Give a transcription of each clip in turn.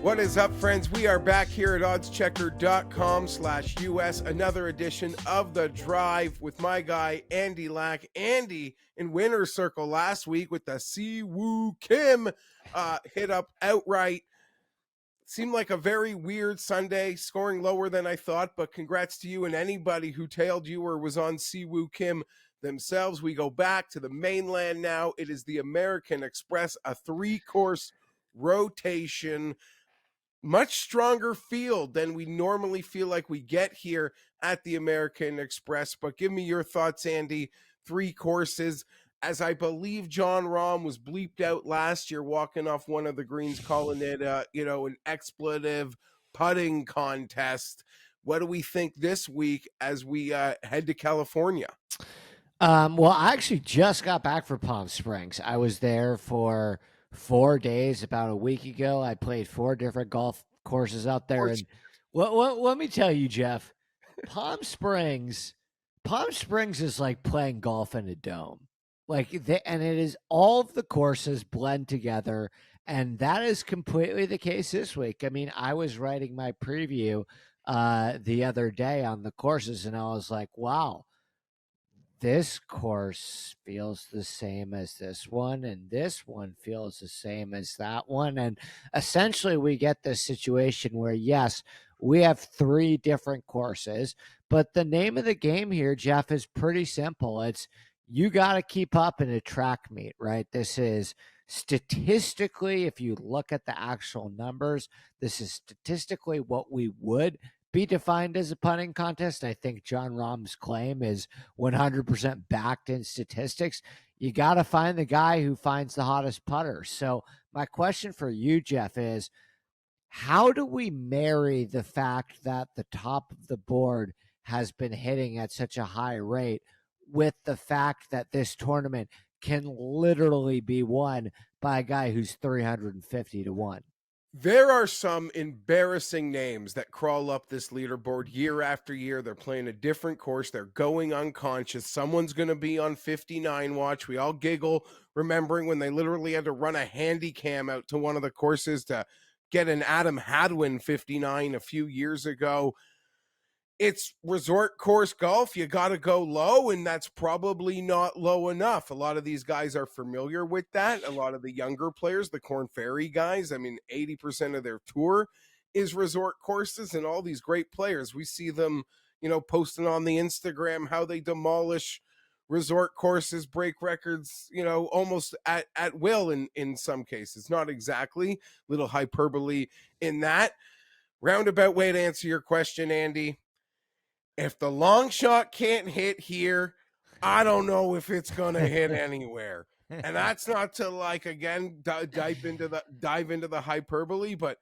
What is up, friends? We are back here at oddschecker.com/US. Another edition of The Drive with my guy, Andy Lack. Andy in winner's circle last week with the Siwoo Kim hit up outright. Seemed like a very weird Sunday, scoring lower than I thought, but congrats to you and anybody who tailed you or was on Siwoo Kim themselves. We go back to the mainland now. It is the American Express, a 3-course rotation. Much stronger field than we normally feel like we get here at the American Express. But give me your thoughts, Andy. 3 courses, as I believe John Rahm was bleeped out last year, walking off one of the greens, calling it, an expletive putting contest. What do we think this week as we head to California? Well, I actually just got back from Palm Springs. I was there for 4 days about a week ago. I played 4 different golf courses out there. And let me tell you, Geoff, Palm Springs is like playing golf in a dome. And it is all of the courses blend together. And that is completely the case this week. I mean, I was writing my preview the other day on the courses, and I was like, wow, this course feels the same as this one, and this one feels the same as that one. And essentially we get this situation where, yes, we have 3 different courses, but the name of the game here, Geoff, is pretty simple. It's you got to keep up in a track meet, right? This is statistically, if you look at the actual numbers, this is statistically what we would be defined as a putting contest. I think John Rahm's claim is 100% backed in statistics. You got to find the guy who finds the hottest putter. So my question for you, Geoff, is how do we marry the fact that the top of the board has been hitting at such a high rate with the fact that this tournament can literally be won by a guy who's 350 to 1? There are some embarrassing names that crawl up this leaderboard year after year. They're playing a different course. They're going unconscious. Someone's going to be on 59 watch. We all giggle, remembering when they literally had to run a handy cam out to one of the courses to get an Adam Hadwin 59 a few years ago. It's resort course golf. You got to go low, and that's probably not low enough. A lot of these guys are familiar with that. A lot of the younger players, the Korn Ferry guys, 80% of their tour is resort courses, and all these great players, we see them, posting on the Instagram how they demolish resort courses, break records, almost at will in some cases. Not exactly, little hyperbole in that. Roundabout way to answer your question, Andy. If the long shot can't hit here, I don't know if it's going to hit anywhere. And that's not to dive into the hyperbole, but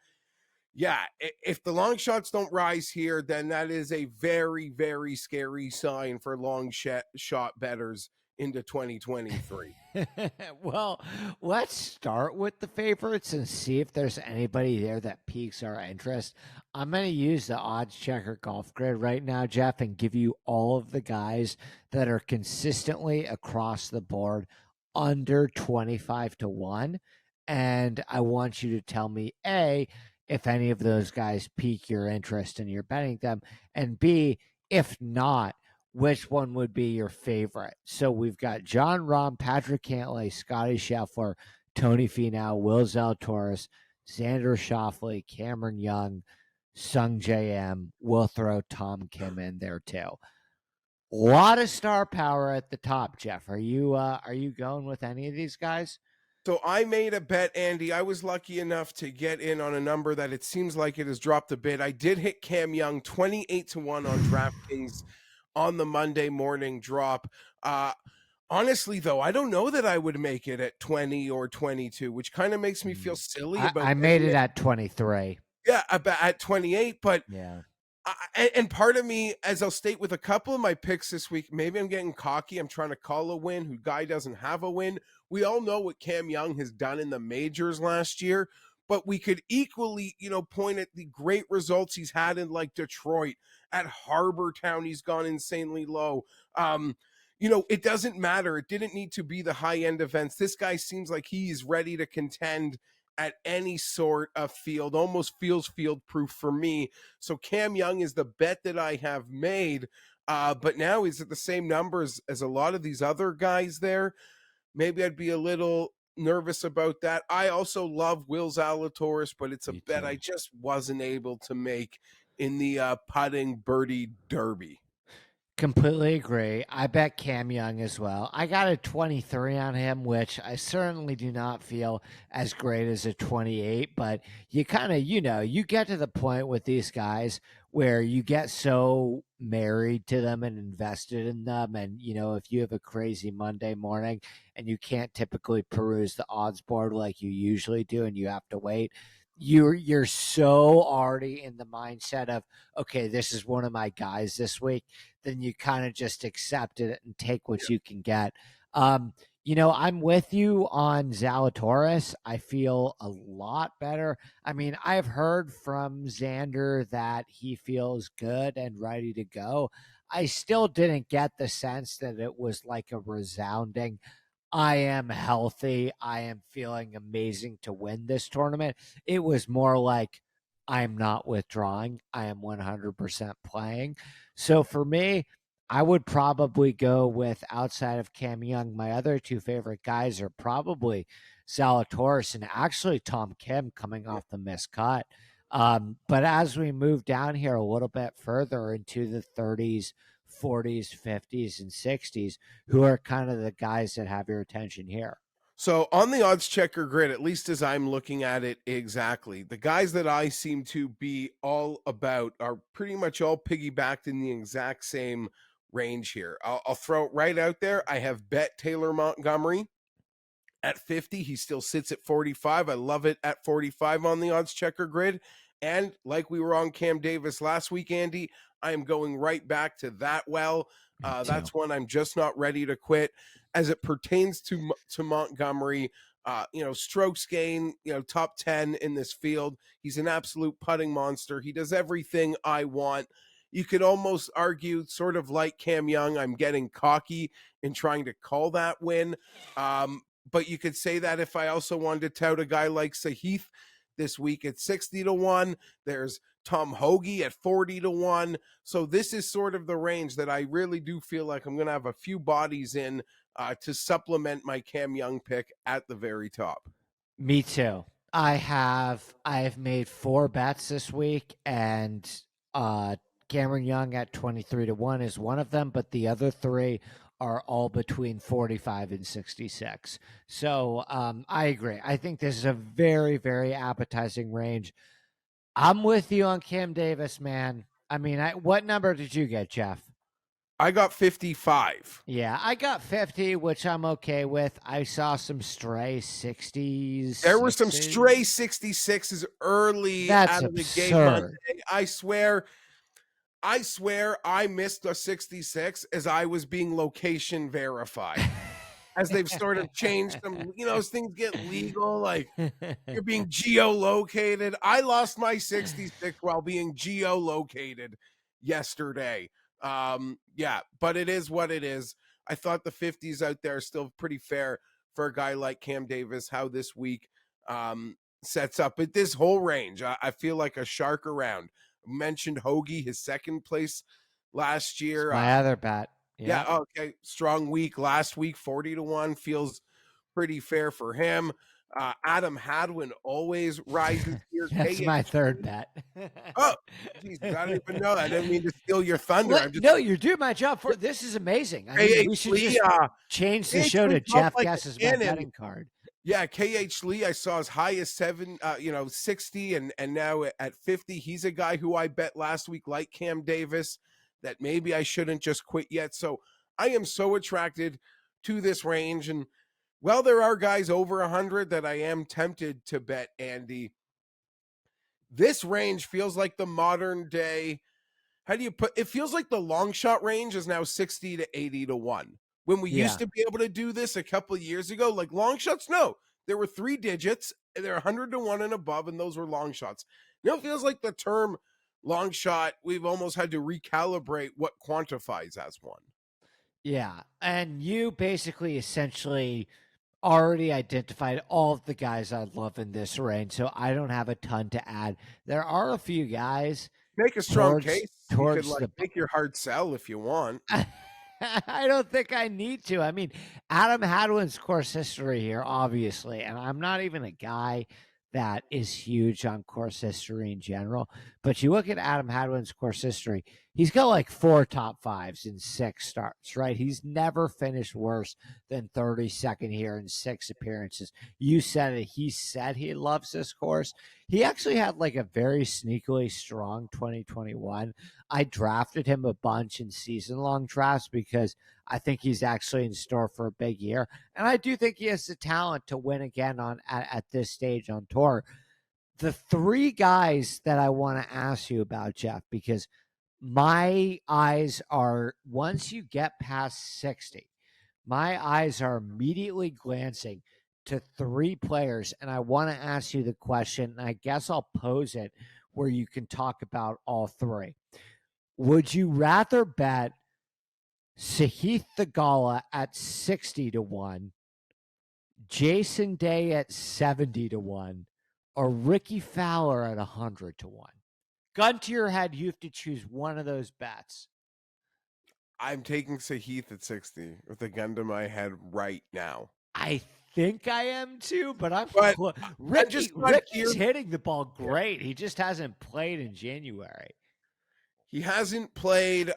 yeah, if the long shots don't rise here, then that is a very, very scary sign for long shot bettors into 2023. Well, let's start with the favorites and see if there's anybody there that piques our interest. I'm going to use the OddsChecker golf grid right now, Geoff, and give you all of the guys that are consistently across the board under 25 to 1. And I want you to tell me, A, if any of those guys pique your interest and you're betting them, and B, if not, which one would be your favorite? So we've got John Rahm, Patrick Cantlay, Scotty Scheffler, Tony Finau, Will Zalatoris, Xander Schauffele, Cameron Young, Sung J.M. We'll throw Tom Kim in there too. A lot of star power at the top, Geoff. Are you going with any of these guys? So I made a bet, Andy. I was lucky enough to get in on a number that it seems like it has dropped a bit. I did hit Cam Young 28 to 1 on DraftKings on the Monday morning drop. Honestly, though, I don't know that I would make it at 20 or 22, which kind of makes me feel silly. I made it at 23. Yeah, about at 28, but yeah. And part of me, as I'll state with a couple of my picks this week, maybe I'm getting cocky. I'm trying to call a win who guy doesn't have a win. We all know what Cam Young has done in the majors last year, but we could equally, point at the great results he's had in like Detroit, at Harbor Town. He's gone insanely low. It doesn't matter. It didn't need to be the high end events. This guy seems like he's ready to contend at any sort of field, almost feels field proof for me. So Cam Young is the bet that I have made. But now he's at the same numbers as a lot of these other guys there. Maybe I'd be a little nervous about that. I also love Will Zalatoris, but it's a Me bet I too. just wasn't able to make in the putting birdie derby. Completely agree. I bet Cam Young as well. I got a 23 on him, which I certainly do not feel as great as a 28, but you kind of, you get to the point with these guys where you get so married to them and invested in them. And, if you have a crazy Monday morning and you can't typically peruse the odds board like you usually do and you have to wait, you're so already in the mindset of, okay, this is one of my guys this week, then you kind of just accept it and take what you can get. I'm with you on Zalatoris. I feel a lot better. I mean, I've heard from Xander that he feels good and ready to go. I still didn't get the sense that it was like a resounding, I am healthy. I am feeling amazing to win this tournament. It was more like, I'm not withdrawing. I am 100% playing. So for me, I would probably go with, outside of Cam Young, my other two favorite guys are probably Zalatoris and actually Tom Kim coming off the missed cut. But as we move down here a little bit further into the 30s, 40s, 50s, and 60s, who are kind of the guys that have your attention here? So on the odds checker grid, at least as I'm looking at it exactly, the guys that I seem to be all about are pretty much all piggybacked in the exact same range here. I'll throw it right out there. I have bet Taylor Montgomery at 50. He still sits at 45. I love it at 45 on the odds checker grid. And like we were on Cam Davis last week, Andy, I am going right back to that well. Me too. That's one I'm just not ready to quit. As it pertains to Montgomery, strokes gain, top 10 in this field. He's an absolute putting monster. He does everything I want. You could almost argue, sort of like Cam Young, I'm getting cocky in trying to call that win. But you could say that if I also wanted to tout a guy like Sahith this week at 60-1. There's Tom Hoagie at 40-1. So this is sort of the range that I really do feel like I'm going to have a few bodies in to supplement my Cam Young pick at the very top. Me too. I've made 4 bets this week, and Cameron Young at 23-1 is one of them, but the other 3 are all between 45 and 66. So I agree. I think this is a very, very appetizing range. I'm with you on Cam Davis, man. I mean, what number did you get, Geoff? I got 55. Yeah, I got 50, which I'm okay with. I saw some stray 60s. There were some stray 66s early That's out of the gate Monday. absurd. I swear I missed a 66 as I was being location verified. As they've sort of changed them, as things get legal, like you're being geolocated. I lost my 66 while being geolocated yesterday. Yeah, but it is what it is. I thought the 50s out there are still pretty fair for a guy like Cam Davis, how this week sets up. But this whole range, I feel like a shark around. Mentioned Hoagie, his second place last year. My other bet. Yeah, okay. Strong week last week, 40-1 feels pretty fair for him. Adam Hadwin always rises here. That's my third bet. Oh, Jesus, I don't even know. I didn't mean to steal your thunder. No, you're doing my job for this is amazing. I mean, we should just change the show to Geoff guesses my betting card. Yeah, KH Lee, I saw as high as 60 and now at 50. He's a guy who I bet last week, like Cam Davis, that maybe I shouldn't just quit yet. So I am so attracted to this range. And well, there are guys over 100 that I am tempted to bet, Andy. This range feels like the modern day. How do you put it? Feels like the long shot range is now 60 to 80-1. When we used to be able to do this a couple of years ago, like long shots, no, there were 3 digits, and they're 100-1 and above, and those were long shots. Now it feels like the term long shot, we've almost had to recalibrate what quantifies as one. Yeah, and you basically essentially already identified all of the guys I love in this range, so I don't have a ton to add. There are a few guys Make a strong towards case. You could towards like the make your hard sell if you want. I don't think I need to. I mean, Adam Hadwin's course history here, obviously, and I'm not even a guy that is huge on course history in general. But you look at Adam Hadwin's course history, he's got like 4 top fives in 6 starts, right? He's never finished worse than 32nd here in 6 appearances. You said it. He said he loves this course. He actually had like a very sneakily strong 2021. I drafted him a bunch in season long drafts because I think he's actually in store for a big year. And I do think he has the talent to win again at this stage on tour. The 3 guys that I want to ask you about, Geoff, because my eyes are, once you get past 60, my eyes are immediately glancing to 3 players. And I want to ask you the question, and I guess I'll pose it where you can talk about all 3. Would you rather bet Sahith Theegala at 60-1, Jason Day at 70-1, or Ricky Fowler at 100-1? Gun to your head, you have to choose one of those bets. I'm taking Sahith at 60 with a gun to my head right now. I think I am too, but Ricky's hitting the ball great. He just hasn't played in January. He hasn't played.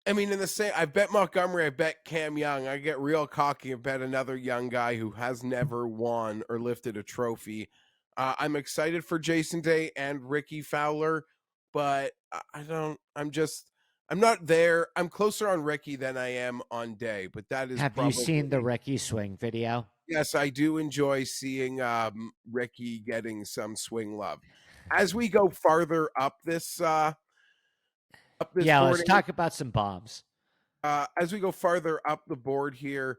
I mean, in the same, I bet Montgomery, I bet Cam Young. I get real cocky and bet another young guy who has never won or lifted a trophy. I'm excited for Jason Day and Ricky Fowler, but I'm not there. I'm closer on Ricky than I am on Day, but that is Have you seen the Ricky swing video? Yes, I do enjoy seeing Ricky getting some swing love. As we go farther up this let's talk about some bombs. As we go farther up the board here,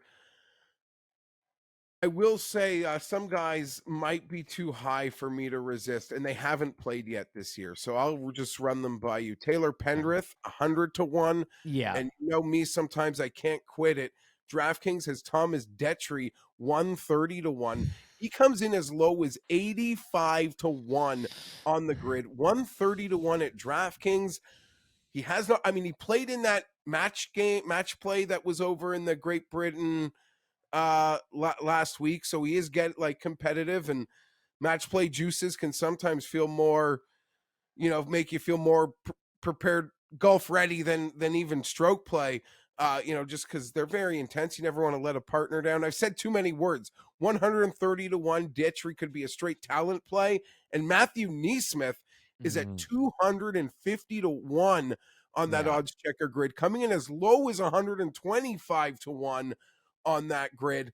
I will say some guys might be too high for me to resist, and they haven't played yet this year. So I'll just run them by you. Taylor Pendrith, 100-1. Yeah. And you know me, sometimes I can't quit it. DraftKings has Thomas Detry, 130-1. He comes in as low as 85-1 on the grid, 130-1 at DraftKings. He has not, I mean, he played in that match play that was over in the Great Britain last week, so he is competitive, and match play juices can sometimes feel more, make you feel more prepared, golf ready than even stroke play, just because they're very intense. You never want to let a partner down. I've said too many words. 130-1 Ditchery could be a straight talent play, and Matthew Neesmith is at 250-1 on that OddsChecker grid, coming in as low as 125-1 on that grid.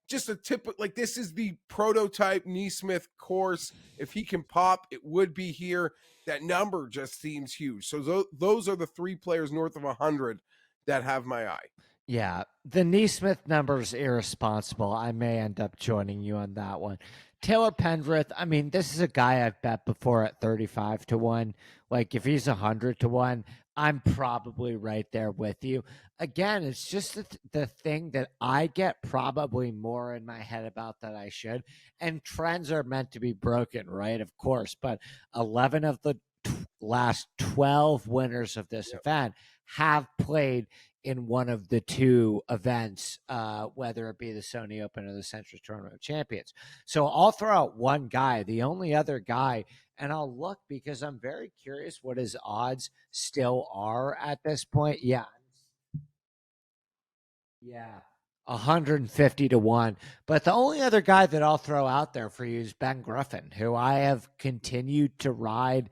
Just a tip, like, this is the prototype Neesmith course. If he can pop, it would be here. That number just seems huge. So those are the 3 players north of 100 that have my eye. Yeah, the Neesmith number is irresponsible. I may end up joining you on that one. Taylor Pendrith, I mean, this is a guy I've bet before at 35-1. Like, if he's 100-1, I'm probably right there with you. Again, it's just the thing that I get probably more in my head about that I should. And trends are meant to be broken, right? Of course. But 11 of the last 12 winners of this event have played in one of the 2 events, whether it be the Sony Open or the Century Tournament of Champions. So I'll throw out one guy, the only other guy, and I'll look because I'm very curious what his odds still are at this point. Yeah. 150-1. But the only other guy that I'll throw out there for you is Ben Griffin, who I have continued to ride,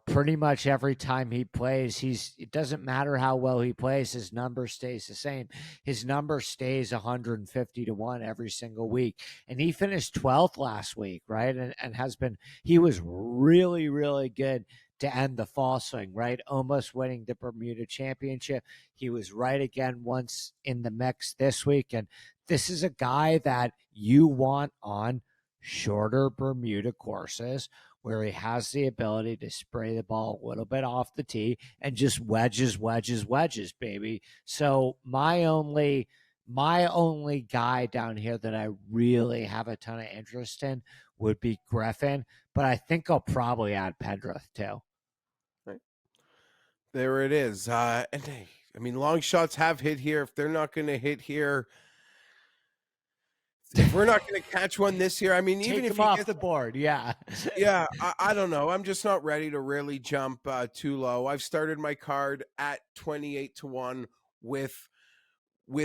pretty much every time he plays. It doesn't matter how well he plays, his number stays the same. His number stays 150-1 every single week. And he finished 12th last week, right? And he was really, really good to end the fall swing, right? Almost winning the Bermuda Championship. He was right again once in the mix this week. And this is a guy that you want on shorter Bermuda courses where he has the ability to spray the ball a little bit off the tee and just wedges, baby. So my only My only guy down here that I really have a ton of interest in would be Griffin, but I think I'll probably add Pendrith too. Right. There it is. And hey, I mean, long shots have hit here. If they're not going to hit here, if we're not going to catch one this year, I mean, even Take if him he off gets the board, yeah. yeah, I don't know. I'm just not ready to really jump too low. I've started my card at 28-1 with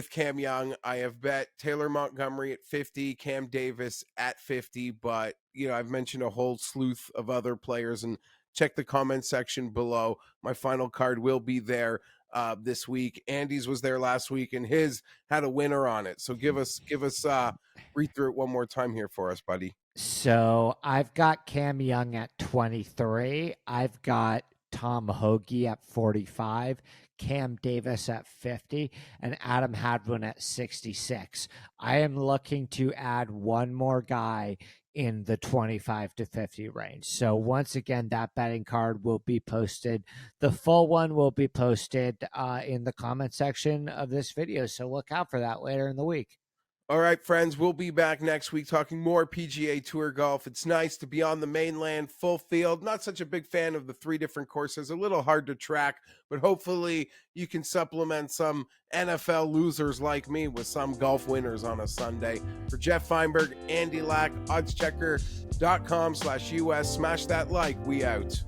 Cam Young. I have bet Taylor Montgomery at 50, Cam Davis at 50, but I've mentioned a whole slew of other players, and check the comment section below. My final card will be there this week. Andy's was there last week, and his had a winner on it. So give us read through it one more time here for us, buddy. So I've got Cam Young at 23. I've got Tom Hoagie at 45, Cam Davis at 50, and Adam Hadwin at 66. I am looking to add one more guy in the 25 to 50 range. So once again, that betting card will be posted. The full one will be posted in the comment section of this video. So look out for that later in the week. All right, friends, we'll be back next week talking more PGA Tour golf. It's nice to be on the mainland, full field. Not such a big fan of the 3 different courses, a little hard to track, but hopefully you can supplement some NFL losers like me with some golf winners on a Sunday. For Geoff Fienberg, Andy Lack, oddschecker.com/US. Smash that like. We out.